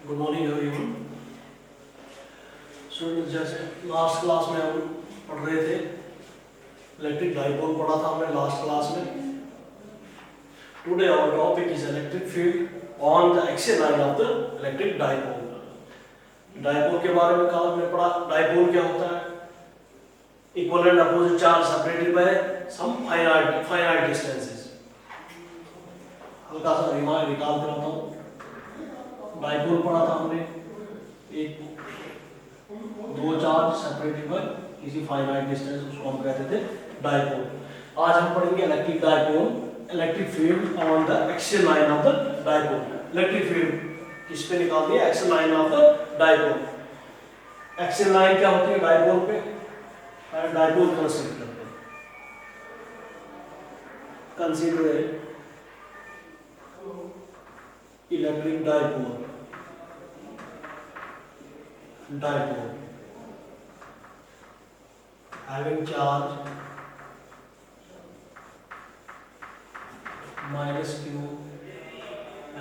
Good morning everyone. Students, जैसे last class में हम पढ़ रहे थे, इलेक्ट्रिक डाइपोल पढ़ा था हमने लास्ट क्लास में। Today our topic is electric field on the axial line of the electric dipole. Dipole के बारे में कल हमने पढ़ा। डाइपोल क्या होता है? Equal and opposite charge separated by some finite distances. हल्का सा रिमाइंड निकाल कर आता हूँ। डाइपोल पढ़ा था हमने, एक दो चार्ज सेपरेटेड बाय किसी फाइनाइट डिस्टेंस, उसको हम कहते थे डाइपोल। आज हम पढ़ेंगे electric dipole, electric field on the axial line of the dipole. Electric field किस पे निकालनी है? Axial line of the dipole. Axial line क्या होती है डाइपोल पे? डाइपोल कंसीडर करते हैं। Consider electric dipole having charge minus q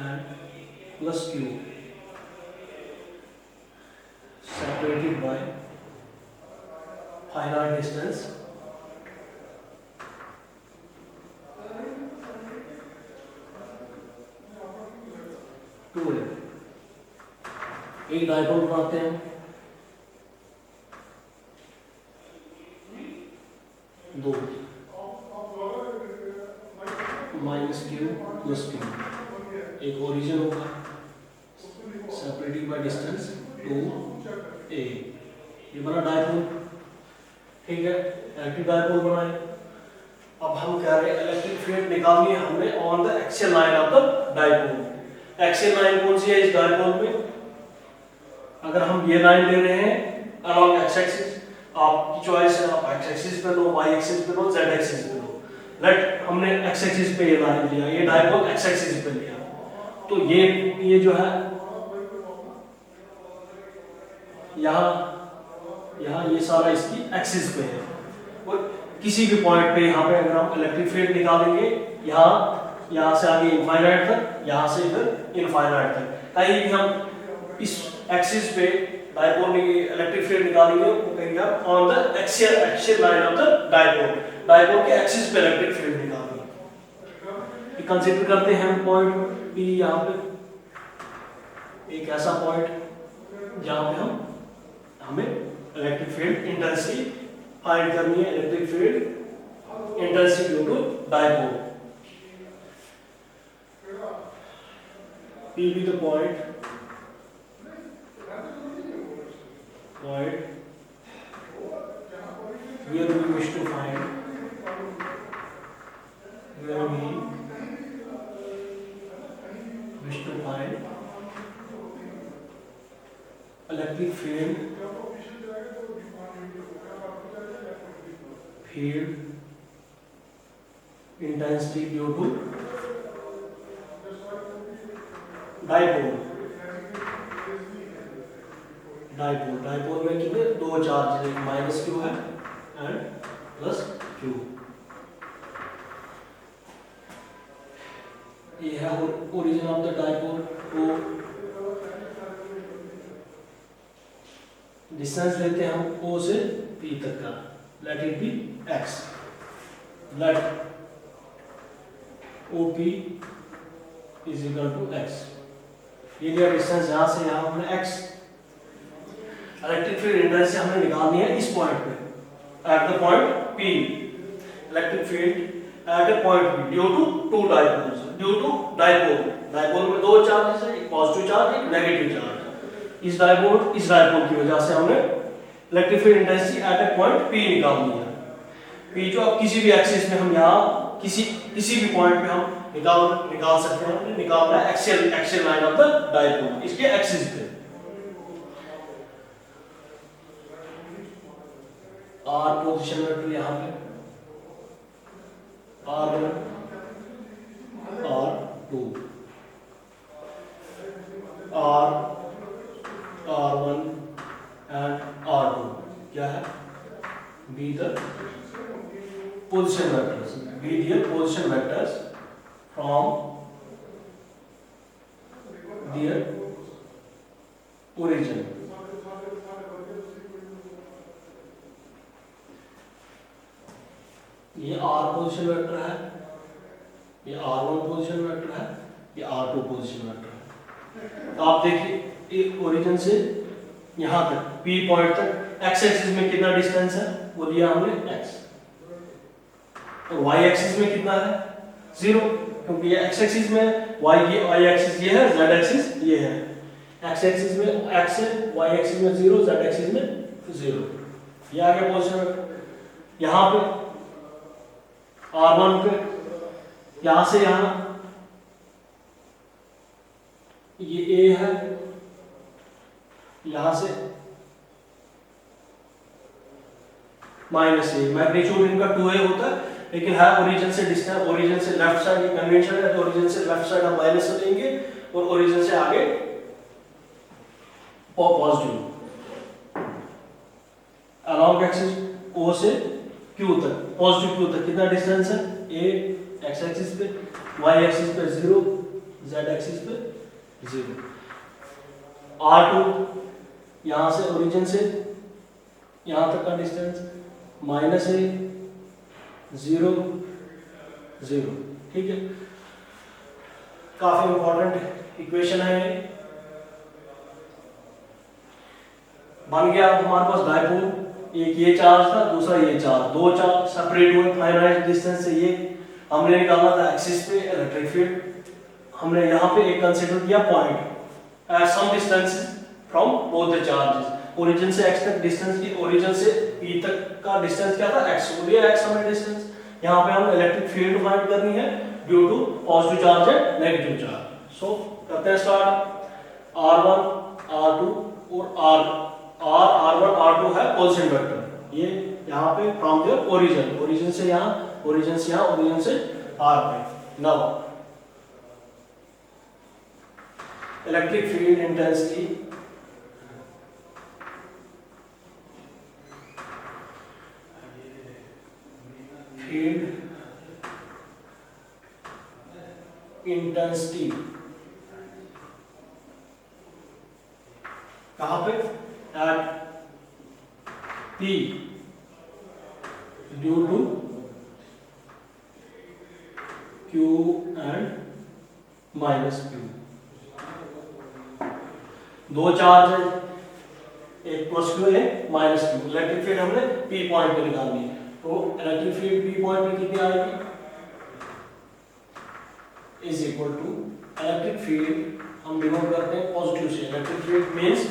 and plus q separated by finite distance two है। एक डाइपोल बनाते हैं, दो माइनस क्यू प्लस क्यू, एक ओरिजिन होगा separated by distance two a. ये बना डाइपोल, ठीक है। इलेक्ट्रिक डाइपोल बनाए। अब हम कह रहे हैं इलेक्ट्रिक फील्ड निकालनी है हमने on the axial line of the dipole. Axial line कौन सी है इस डाइपोल में? अगर हम ये लाइन ले रहे हैं अलॉन्ग एक्स एक्सिस, आपकी चॉइस है, आप एक्स एक्सिस पे लो, वाई एक्सिस पे लो, जेड एक्सिस पे लो। लेट हमने एक्स एक्सिस पे ये लाइन लिया, ये डाइपोल एक्स एक्सिस पे लिया, तो ये जो है यहाँ ये सारा इसकी एक्सिस पे है। और किसी भी पॉइंट पे यहाँ पे अगर हम इलेक्ट्रिक फील्ड निकालेंगे, यहाँ से आगे इनफाइनाइट तक, यहाँ से इधर इनफाइनाइट तक, कहीं भी हम इस एक्सिस पे डाइपोल में इलेक्ट्रिक फील्ड निकालेंगे, वो कहेंगे आप on the axial line of the dipole. Dipole के एक्सिस पे इलेक्ट्रिक फील्ड निकालेंगे। कंसीडर करते हैं हम पॉइंट P, यहाँ पे एक ऐसा पॉइंट जहाँ पे हमें इलेक्ट्रिक फील्ड इंटेंसिटी फाइंड करनी है। Electric field intensity due to dipole. P be the point where we wish to find electric field intensity due to dipole. Dipole में कितने? दो चार्ज, एक माइनस क्यू है एंड प्लस क्यू। ये है origin of the dipole. तो distance लेते हैं हम O से P तक का, let it be x। Let OP is equal to x। ये लिया डिस्टेंस यहाँ से यहाँ हमने x। इलेक्ट्रिक फील्ड इंटेंसिटी हमने निकालनी है इस पॉइंट पे, at the point P। Electric field at a point P due to two dipoles. Due to dipole में दो चार्जेस है, एक पॉजिटिव चार्ज, एक नेगेटिव चार्ज। इस डाइपोल की वजह से हमने electric field intensity at a point P निकालनी है। P जो अब किसी भी एक्सिस में हम यहाँ किसी भी पॉइंट पे हम निकाल सकते हैं। हमने निकालना है axial line of the dipole, इसके एक्सिस पे। R पोजीशन वेक्टर यहाँ पे R1 R2 R1 and R2 क्या है? Be the position vectors from their origin. ये R पोजीशन वेक्टर है, ये R1 पोजीशन वेक्टर है, ये R2 पोजीशन वेक्टर है। तो आप देखिए ओरिजिन से यहां तक P पॉइंट तक x एक्सिस में कितना डिस्टेंस है वो दिया हमने x, और y एक्सिस में कितना है 0, क्योंकि ये x एक्सिस में y एक्सिस ये है, z एक्सिस ये है। x एक्सिस में x है, y एक्सिस में 0, z एक्सिस में 0। ये आ गया पोजीशन वेक्टर। यहां पे R1 पे यहां से यहां ये A है, यहां से -a, मैग्नीट्यूड इनका 2a होता है, लेकिन है ओरिजिन से डिस्टेंस, ओरिजिन से लेफ्ट साइड ये कन्वेंशन है, तो ओरिजिन से लेफ्ट साइड हम माइनस लेंगे और ओरिजिन से आगे पॉजिटिव अलॉन्ग एक्सिस O से Q तक, पॉजिटिव Q तक कितना डिस्टेंस है a, x एक्सिस पे, y एक्सिस पे 0, z एक्सिस पे 0। R2 यहां से ओरिजिन से यहां तक का डिस्टेंस -a 0 0। ठीक है, काफी इंपॉर्टेंट इक्वेशन है ये। बन गया हमारे पास डायपोल, एक ये चार्ज था, दूसरा ये चार्ज, दो चार्ज सेपरेट हुए फाइनाइट डिस्टेंस से। ये हमने निकालना था एक्सिस पे इलेक्ट्रिक फील्ड। हमने यहाँ पे एक कंसीडर किया point at some distance from both the charges. Origin से x तक डिस्टेंस की, ओरिजिन से p तक का डिस्टेंस क्या था x, वो दिया x हमें डिस्टेंस। यहाँ पे हम इलेक्ट्रिक फील्ड फाइंड करनी है due to positive charge and negative charge. So करते हैं स्टार्ट। R1 R2 और R1 R2 है पोजीशन वेक्टर, ये यहाँ पे फ्रॉम द ओरिजिन, ओरिजिन से यहाँ, ओरिजिन से यहाँ, ओरिजिन से R पे। Now electric field intensity field intensity कहाँ पे at P due to Q and -Q। दो चार्ज है, एक प्लस Q है माइनस Q। इलेक्ट्रिक फील्ड हमने P पॉइंट पे निकालनी है, तो इलेक्ट्रिक फील्ड P पॉइंट पे कितनी आएगी is equal to, electric field हम डिनोट करते हैं पॉजिटिव से। Electric field means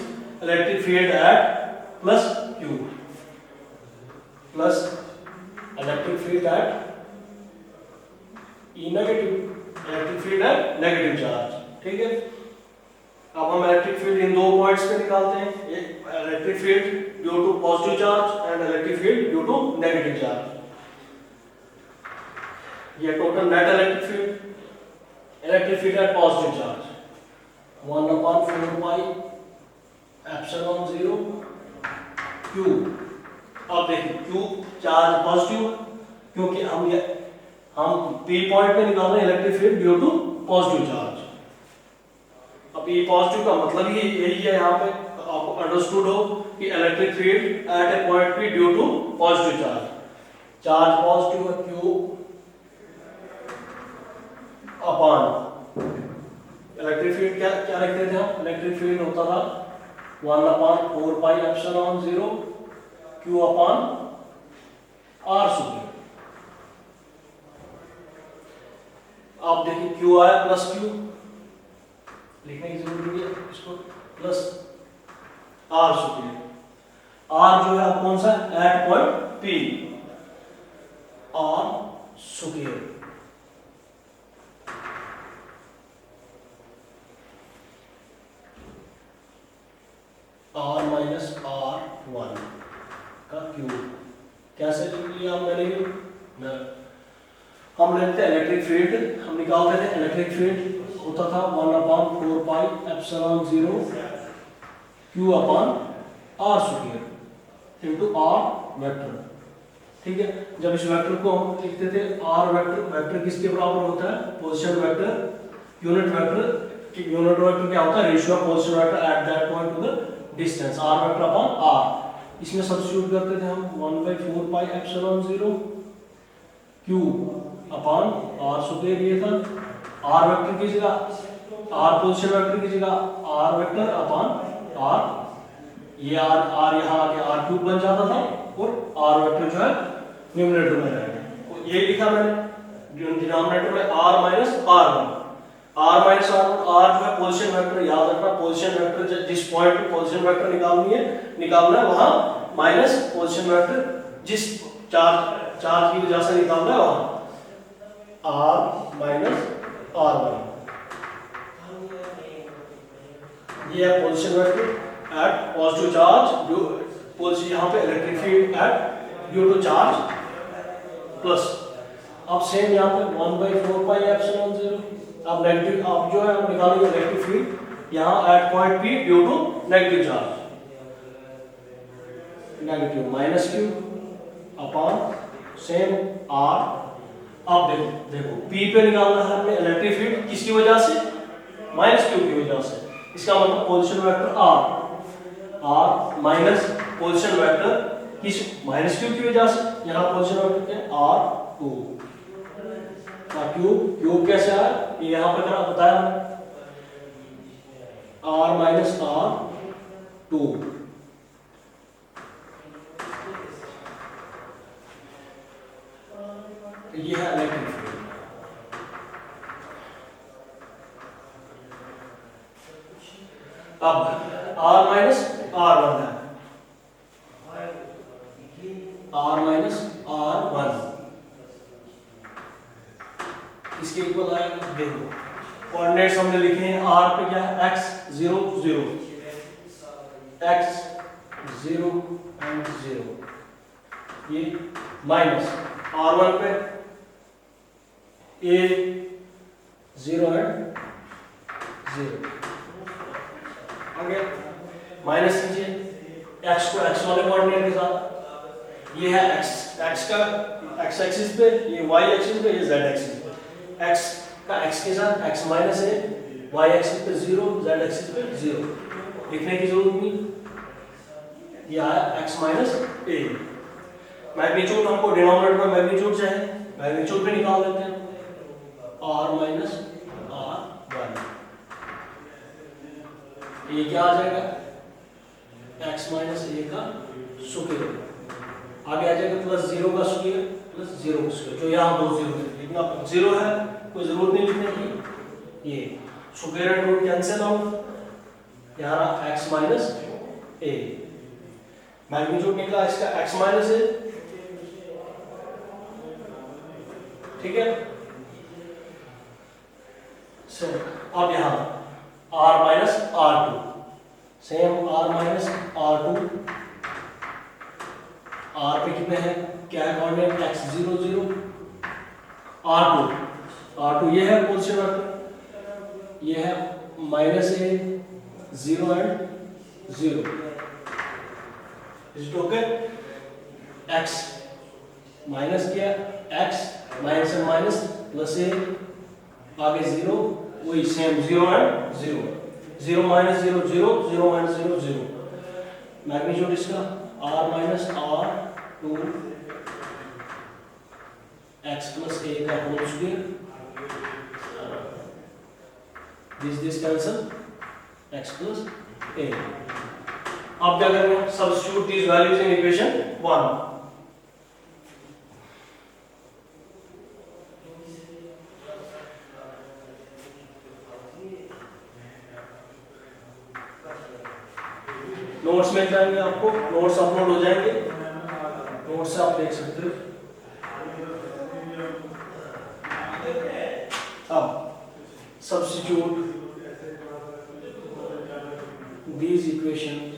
electric field at plus Q plus electric field at E negative, electric field at negative charge. ठीक है, अब हम इलेक्ट्रिक फील्ड इन दो पॉइंट्स पे निकालते हैं, एक electric field due to positive charge and electric field due to negative charge. ये total net electric field at positive charge 1/4 pi epsilon 0 Q। अब देखिए Q चार्ज पॉजिटिव, क्योंकि हम P पॉइंट पे निकाल रहे हैं electric field due to positive charge. अब ये पॉजिटिव का मतलब ही यही है, यहाँ पे आपको अंडरस्टूड हो कि electric field at a point P due to positive charge. Charge positive है Q अपॉन इलेक्ट्रिक फील्ड क्या क्या लिखते थे हम, इलेक्ट्रिक फील्ड होता था 1/4 pi epsilon 0 Q upon R square. आप देखिए Q आया प्लस Q, लिखने की जरूरत नहीं है इसको, प्लस R स्क्वायर। R जो है कौन सा, at point P, R square R minus R1 का क्यूब। कैसे लिया मैंने, हम लेते हैं इलेक्ट्रिक फील्ड, हम निकालते थे इलेक्ट्रिक फील्ड होता था 1/4 pi epsilon 0 Q upon R square into R vector. ठीक है, जब इस वेक्टर को हम लिखते थे R वेक्टर, वेक्टर किसके बराबर होता है, पोजीशन वेक्टर यूनिट वेक्टर कि यूनिट वेक्टर क्या होता है, ratio of position vector at that point two the distance r vector upon r। इसमें सब्स्टिट्यूट करते थे हम 1/4 pi epsilon 0 q upon r square, ये था r वेक्टर की जगह r पोजीशन वेक्टर की जगह r वेक्टर अपॉन r, ये r यहाँ आके r क्यूब बन जाता था और r वेक्टर जो है न्यूमरेटर में रहेगा। तो ये लिखा मैंने डिनोमिनेटर में r minus r1, r minus r1, r जो है पोजीशन वेक्टर, याद रखना पोजीशन वेक्टर जिस पॉइंट पे पोजीशन वेक्टर निकालना है वहां माइनस पोजीशन वेक्टर जिस चार्ज की वजह से निकालना है वहां r माइनस r1। ये है position vector at positive charge, जो पोजीशन यहाँ पे electric field at due to charge plus. अब सेम यहाँ पे 1/4 पाई एप्सिलॉन 0। अब नेगेटिव, अब जो है हम निकालेंगे इलेक्ट्रिक फील्ड यहाँ at point P due to negative charge, negative minus Q upon same R। अब देखो P पे निकालना है हमने इलेक्ट्रिक फील्ड किसकी वजह से, माइनस Q की वजह से। इसका मतलब position vector R minus position vector किस, माइनस Q की वजह से। यहाँ पोजीशन वेक्टर क्या है R2, क्यूब कैसे आया ये यहाँ पे करा बताया r माइनस r2। ये है इलेक्ट्रिक फील्ड। अब r माइनस r1 है, r माइनस r1 इसके इक्वल आएगा। देखो कोऑर्डिनेट्स हमने लिखे हैं, r पे क्या है x 0 0, x 0 and 0, ये माइनस r1 पे a 0 and 0, आगे माइनस कीजिए x को x वाले कोऑर्डिनेट के साथ। ये है x का x एक्सिस पे, ये y एक्सिस पे, ये z एक्सिस पे। x का x के साथ x माइनस है, y एक्सिस पे 0, z एक्सिस पे 0, लिखने की जरूरत नहीं। ये आया x माइनस a। मैग्नीट्यूड हमको डिनोमिनेटर में मैग्नीट्यूड चाहिए, मैग्नीट्यूड पे निकाल देते हैं r माइनस r1। ये क्या आ जाएगा x माइनस a का स्क्वायर, आगे आ जाएगा प्लस 0 का स्क्वायर प्लस 0 का स्क्वायर, जो यहाँ 2 0 है लेकिन 0 है कोई जरूरत नहीं लिखने की। ये square and root cancel out, यहाँ x माइनस a, मैग्नीट्यूड निकला इसका x माइनस a, ठीक है। अब यहाँ r minus r2, same r minus r2, r पे कितने हैं, क्या है कोऑर्डिनेट x 0 0, r2 ये है पोजीशन वेक्टर, ये है minus a 0 and 0, is okay. x minus किया, x माइनस से माइनस प्लस a, आगे 0, वही same 0 and 0, 0 minus 0 0, 0 minus 0 0, magnitude इसका r minus r2 x plus a का whole square, this cancel x plus a। अब क्या करेंगे, substitute these values in equation 1। Notes मिल जाएंगे आपको, नोट्स अपलोड हो जाएंगे, नोट्स से आप देख सकते हो। अब substitute these equations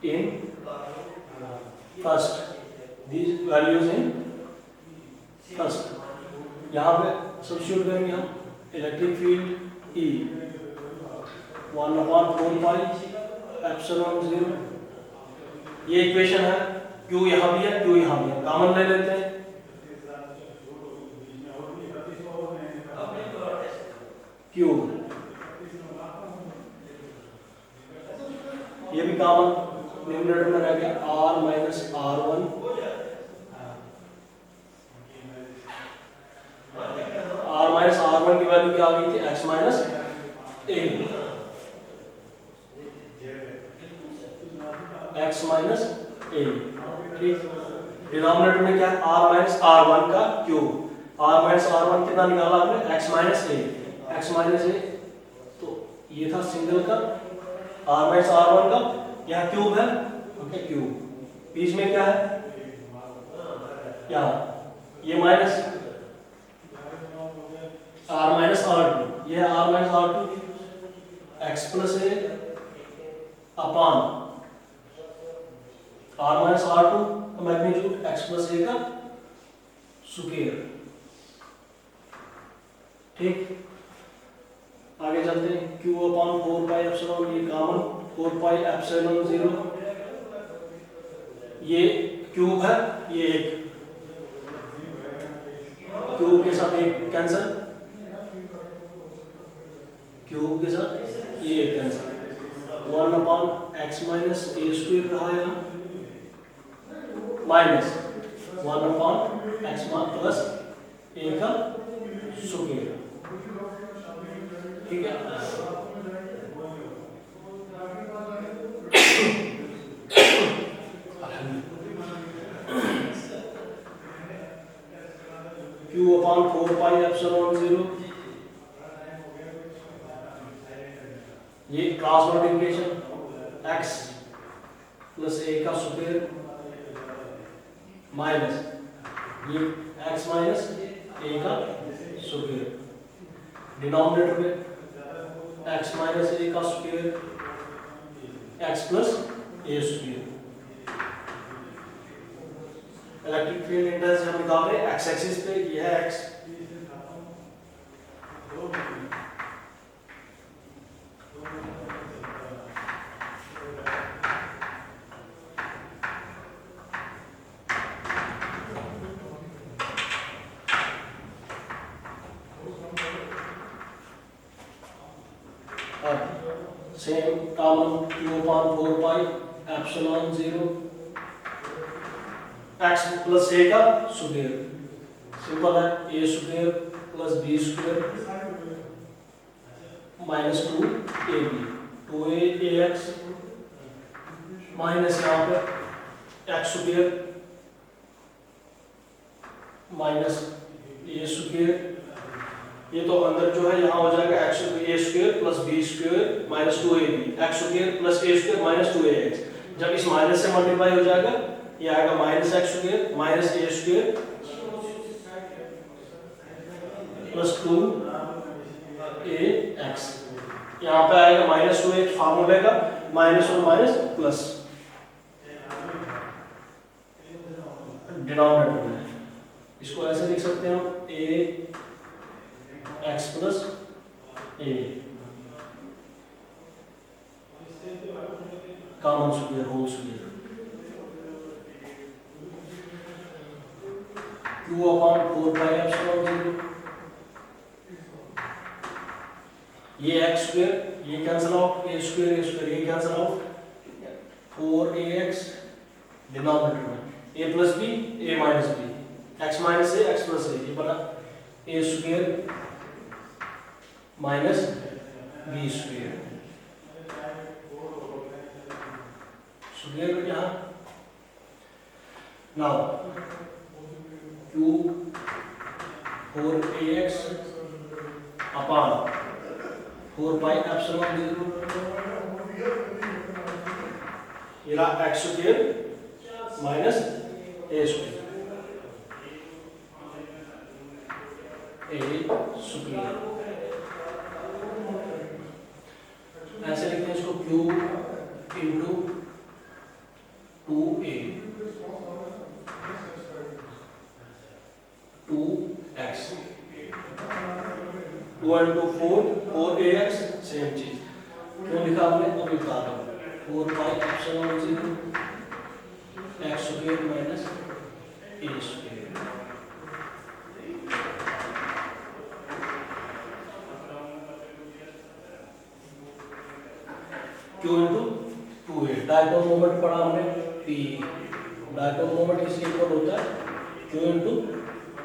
in first, these values in first। यहाँ पे सब्स्टिट्यूट करेंगे हम, electric field E 1/4 pi epsilon 0, ये इक्वेशन है, Q यहाँ भी है, Q यहाँ भी है, कॉमन ले लेते हैं। Q क्यूब, ये भी कॉमन न्यूमरेटर में रह गया, r माइनस r1 की वैल्यू क्या आ गई थी, x minus a, x minus a, ठीक। डिनोमिनेटर में क्या है, r माइनस r1 का क्यूब, r माइनस r1 कितना निकाला आपने, x minus a, x minus a, तो ये था सिंगल का, r माइनस r1 का, यहाँ क्यूब है, ओके क्यूब, बीच में क्या है, यहाँ ये माइनस r माइनस r2, ये r minus r2, x plus a upon r minus r2 का मैग्नीट्यूड x प्लस a का स्क्वायर, ठीक। आगे चलते हैं, q अपान 4 पाई एप्सिलॉन, ये कॉमन 4 पाई एप्सिलॉन 0, ये क्यूब है, ये एक क्यूब के साथ एक कैंसिल, क्यूब के साथ ये एक कैंसिल, 1 अपान एक्स माइनस ए स्क्वायर रहा है, माइनस 1 अपान एक्स प्लस ए का स्क्वायर, ठीक है। क्यू अपान 4 पाई एप्सिलॉन 0, ये cross multiplication x plus a का स्क्वायर माइनस ये x माइनस a का स्क्वायर, डिनोमिनेटर में x माइनस a का square, x plus a square. Electric field index हम निकाल रहे हैं x एक्सिस पे, ये है x, same common q upon 4 pi epsilon 0 x plus a का स्क्वायर, सिंपल है, a square plus b square minus 2ab, 2ax minus यहाँ पे x square minus a square, ये तो अंदर जो है यहाँ हो जाएगा x a square plus b square minus 2ab, x square plus a square minus 2ax, जब इस माइनस से मल्टीप्लाई हो जाएगा ये आएगा माइनस एक्स स्क्वायर माइनस ए स्क्वायर प्लस 2ax, यहाँ पे आएगा माइनस 2x फार्मूले का, माइनस और माइनस प्लस डिनोमिनेटर में, इसको ऐसे लिख सकते हैं हम ax plus a common square whole square, q upon 4 pi epsilon 0, ये x स्क्वायर ये कैंसिल आउट, a स्क्वायर ये कैंसिल आउट, 4ax डिनोमिनेटर में a plus b a minus b, x minus a x plus a, ये बना a square minus b square, square यहाँ now q 4ax upon 4 pi epsilon 0, ये रहा x square minus a square, a square, ऐसे लिखते हैं इसको q into 2a 2x, 2 into 4 4ax, same चीज क्यों लिखा आपने, अभी बता रहा हूँ, 4 pi epsilon 0 x square minus a square, Q into 2A। Dipole moment पढ़ा हमने P, डायपोल मोमेंट किसके इक्वल होता है Q into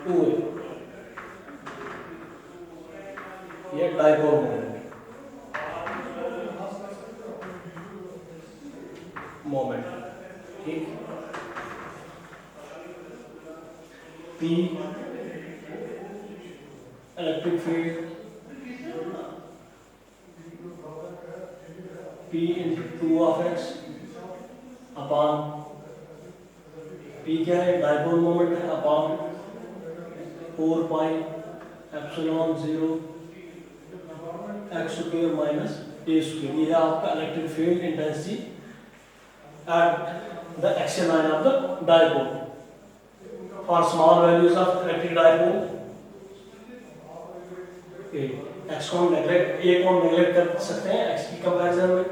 2A, ये डायपोल मोमेंट, ठीक। P electric field P into 2 of x upon P क्या है, डायपोल मोमेंट है, upon 4 pi epsilon 0 x square minus a square. ये है आपका electric field intensity at the axial line of the dipole for small values of electric dipole. x को neglect कर सकते हैं x की कंपैरिजन में।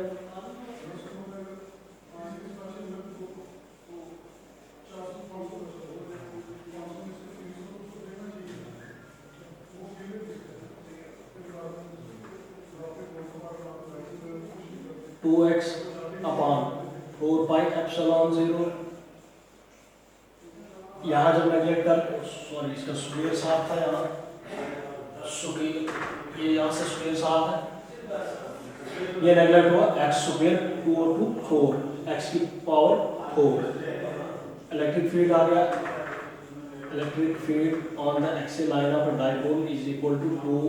Two x upon 4 pi epsilon 0, यहाँ जब नेगलेक्ट कर, सॉरी इसका स्क्वायर साथ था, यहाँ ये यहाँ से स्क्वायर साथ है, ये नेगलेक्ट हुआ, x स्क्वायर 2 और 2 4, x की पावर 4। इलेक्ट्रिक फील्ड आ गया, electric field on the axial line of a dipole is equal to 2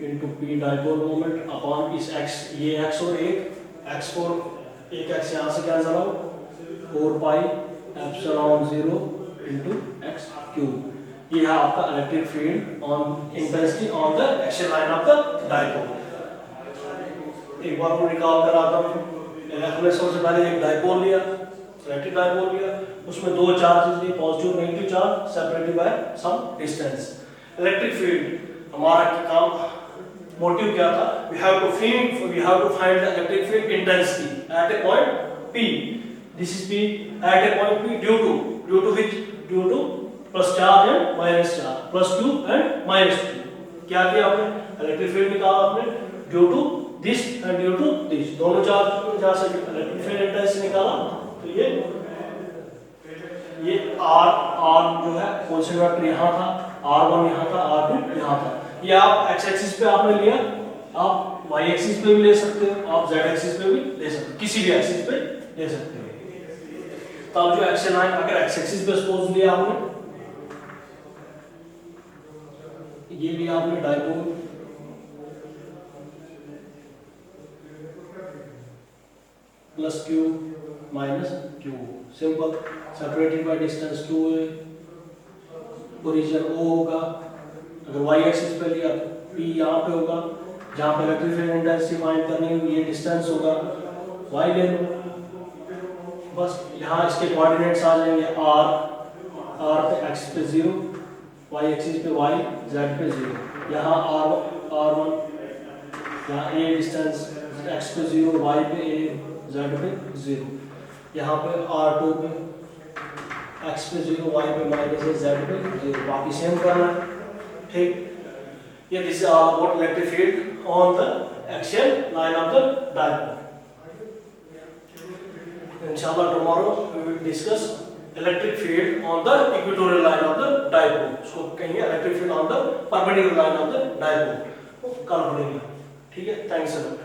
into p dipole moment upon इस x, ये x और एक x यहाँ से cancel out, 4 pi epsilon 0 into x cube. ये है आपका electric field on intensity on the axial line of the dipole. एक बार को रिकॉल कराता हूँ, हमने सबसे पहले एक डायपोल लिया, इलेक्ट्रिक डायपोल लिया, उसमें दो चार्जेस लिए, positive negative charge separated by some distance. Electric field हमारा काम मोटिव क्या था, we have to find the electric field intensity at a point P. This is P at a point P due to which, due to plus charge and minus charge, plus Q and minus Q। क्या किया आपने, electric field निकाला आपने due to this and due to this, दोनों charge जा सकते, electric field intensity निकाला। तो ये R जो है कौन से वेक्टर यहाँ था, R1 यहाँ था, R2 यहाँ था। ये आप x एक्सिस पे आपने लिया, आप y एक्सिस पे भी ले सकते हो, आप z एक्सिस पे भी ले सकते हो, किसी भी एक्सिस पे ले सकते हो। तो अब जो एक्सियल लाइन, अगर x एक्सिस पे सपोज लिया आपने, ये लिया आपने dipole, plus q minus q, simple, separated by distance 2a, origin O होगा। अगर y एक्सिस पे लिया तो P यहाँ पे होगा, जहाँ पे इलेक्ट्रिक फील्ड इंटेंसिटी फाइंड करनी होगी, ये डिस्टेंस होगा, y ले लो बस। यहाँ इसके कोऑर्डिनेट्स आ जाएंगे, r पे x पे 0, y एक्सिस पे y, z पे 0, यहाँ r1, यहाँ a डिस्टेंस, x पे 0, y पे a, z पे 0, यहाँ पे r2 पे x पे 0, y पे माइनस है, z पे 0, बाकी सेम करना है, ठीक। ये this is all about electric field on the axial line of the dipole. इंशाल्लाह tomorrow we will discuss electric field on the equatorial line of the dipole, इसको कहेंगे electric field on the perpendicular line of the dipole, कल पढ़ेंगे, ठीक है। Thanks a lot.